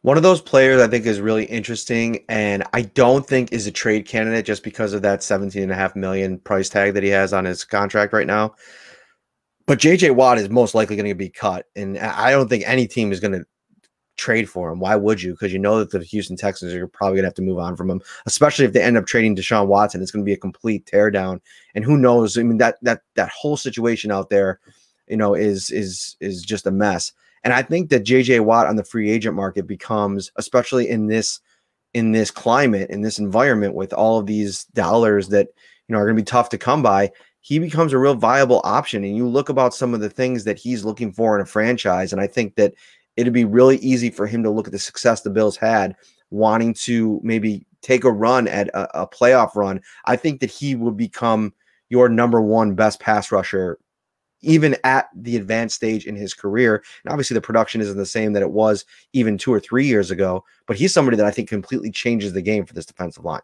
One of those players I think is really interesting, and I don't think is a trade candidate just because of that 17.5 million price tag that he has on his contract right now. But JJ Watt is most likely going to be cut, and I don't think any team is going to trade for him. Why would you? Because you know that the Houston Texans are probably going to have to move on from him, especially if they end up trading Deshaun Watson. It's going to be a complete teardown, and who knows? I mean, that whole situation out there, is just a mess. And I think that JJ Watt on the free agent market becomes, especially in this climate, in this environment, with all of these dollars that are going to be tough to come by, he becomes a real viable option. And you look about some of the things that he's looking for in a franchise, and I think that it'd be really easy for him to look at the success the Bills had, wanting to maybe take a run at a playoff run. I think that he will become your number one best pass rusher, even at the advanced stage in his career. And obviously the production isn't the same that it was even 2 or 3 years ago, but he's somebody that I think completely changes the game for this defensive line.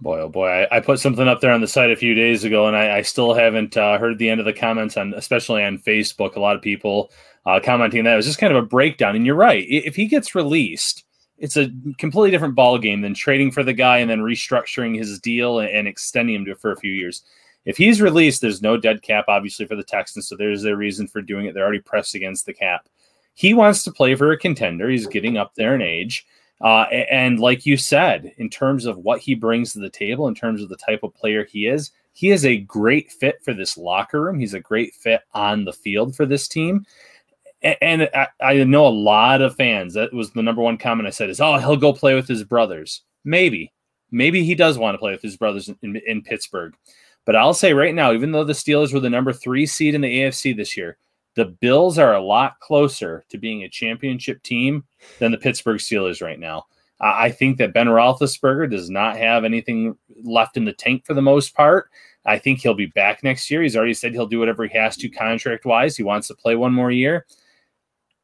Boy, oh boy. I put something up there on the site a few days ago, and I still haven't heard the end of the comments, especially on Facebook. A lot of people commenting that. It was just kind of a breakdown. And you're right. If he gets released, it's a completely different ball game than trading for the guy and then restructuring his deal and extending him for a few years. If he's released, there's no dead cap, obviously, for the Texans, so there's their reason for doing it. They're already pressed against the cap. He wants to play for a contender. He's getting up there in age. And like you said, in terms of what he brings to the table, in terms of the type of player he is a great fit for this locker room. He's a great fit on the field for this team. And I know a lot of fans, that was the number one comment I said is, oh, he'll go play with his brothers. Maybe he does want to play with his brothers in Pittsburgh. But I'll say right now, even though the Steelers were the number 3 seed in the AFC this year, the Bills are a lot closer to being a championship team than the Pittsburgh Steelers right now. I think that Ben Roethlisberger does not have anything left in the tank for the most part. I think he'll be back next year. He's already said he'll do whatever he has to contract-wise. He wants to play one more year.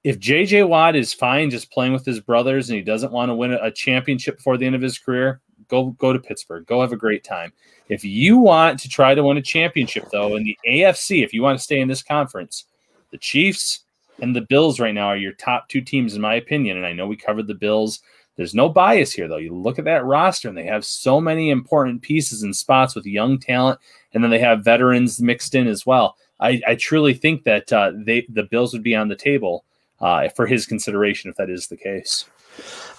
If J.J. Watt is fine just playing with his brothers and he doesn't want to win a championship before the end of his career, go to Pittsburgh. Go have a great time. If you want to try to win a championship, though, in the AFC, if you want to stay in this conference, the Chiefs and the Bills right now are your top 2 teams, in my opinion. And I know we covered the Bills. There's no bias here, though. You look at that roster, and they have so many important pieces and spots with young talent, and then they have veterans mixed in as well. I truly think that the Bills would be on the table for his consideration if that is the case.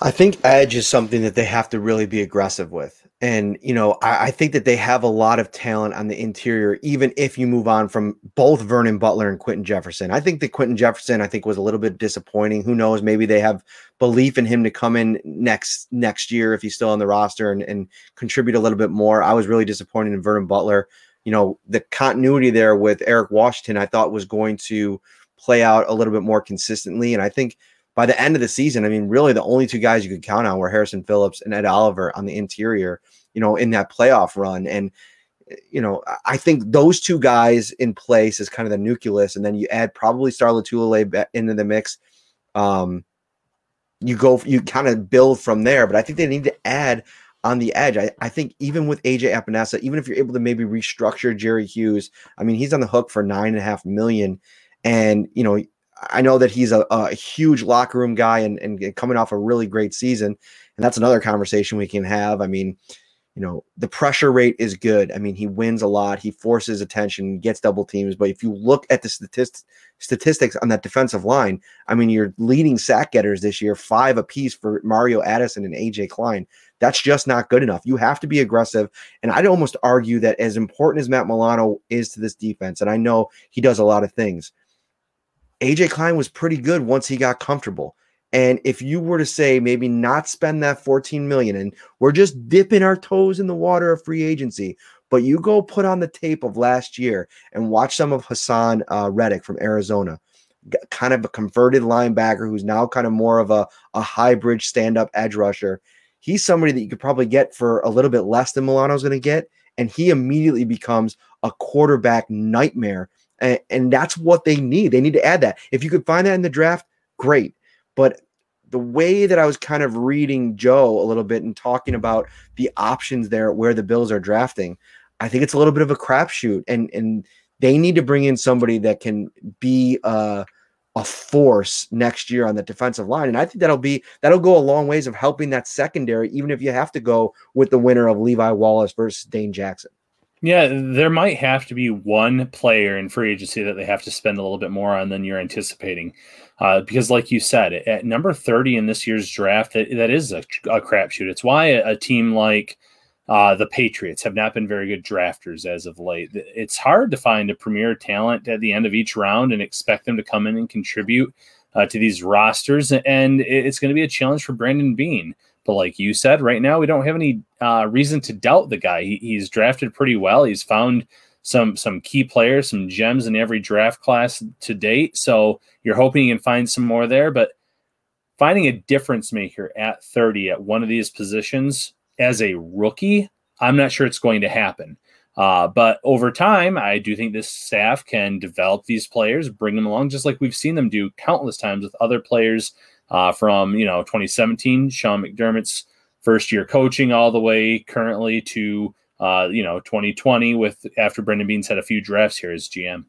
I think edge is something that they have to really be aggressive with. And, I think that they have a lot of talent on the interior, even if you move on from both Vernon Butler and Quentin Jefferson. I think that Quentin Jefferson, was a little bit disappointing. Who knows? Maybe they have belief in him to come in next year if he's still on the roster and contribute a little bit more. I was really disappointed in Vernon Butler. The continuity there with Eric Washington, I thought was going to play out a little bit more consistently. And I think by the end of the season, really the only 2 guys you could count on were Harrison Phillips and Ed Oliver on the interior, in that playoff run. And, I think those 2 guys in place is kind of the nucleus. And then you add probably Star Lotulelei into the mix. You kind of build from there, but I think they need to add on the edge. I think even with AJ Epinesa, even if you're able to maybe restructure Jerry Hughes, he's on the hook for $9.5 million. And, I know that he's a huge locker room guy and coming off a really great season. And that's another conversation we can have. The pressure rate is good. He wins a lot. He forces attention, gets double teams. But if you look at the statistics on that defensive line, your leading sack getters this year, 5 apiece for Mario Addison and AJ Klein. That's just not good enough. You have to be aggressive. And I'd almost argue that as important as Matt Milano is to this defense, and I know he does a lot of things, AJ Klein was pretty good once he got comfortable. And if you were to say maybe not spend that $14 million, and we're just dipping our toes in the water of free agency, but you go put on the tape of last year and watch some of Hassan Reddick from Arizona, kind of a converted linebacker who's now kind of more of a hybrid stand-up edge rusher. He's somebody that you could probably get for a little bit less than Milano's going to get, and he immediately becomes a quarterback nightmare. And that's what they need. They need to add that. If you could find that in the draft, great. But the way that I was kind of reading Joe a little bit and talking about the options there where the Bills are drafting, I think it's a little bit of a crapshoot. And they need to bring in somebody that can be a force next year on the defensive line. And I think that'll go a long ways of helping that secondary, even if you have to go with the winner of Levi Wallace versus Dane Jackson. Yeah, there might have to be one player in free agency that they have to spend a little bit more on than you're anticipating. Because like you said, at number 30 in this year's draft, that is a crapshoot. It's why a team like the Patriots have not been very good drafters as of late. It's hard to find a premier talent at the end of each round and expect them to come in and contribute to these rosters. And it's going to be a challenge for Brandon Beane. But like you said, right now, we don't have any reason to doubt the guy. He's drafted pretty well. He's found some key players, some gems in every draft class to date. So you're hoping you can find some more there. But finding a difference maker at 30 at one of these positions as a rookie, I'm not sure it's going to happen. But over time, I do think this staff can develop these players, bring them along, just like we've seen them do countless times with other players from 2017, Sean McDermott's first year coaching, all the way currently to 2020 after Brendan Beane's had a few drafts here as GM.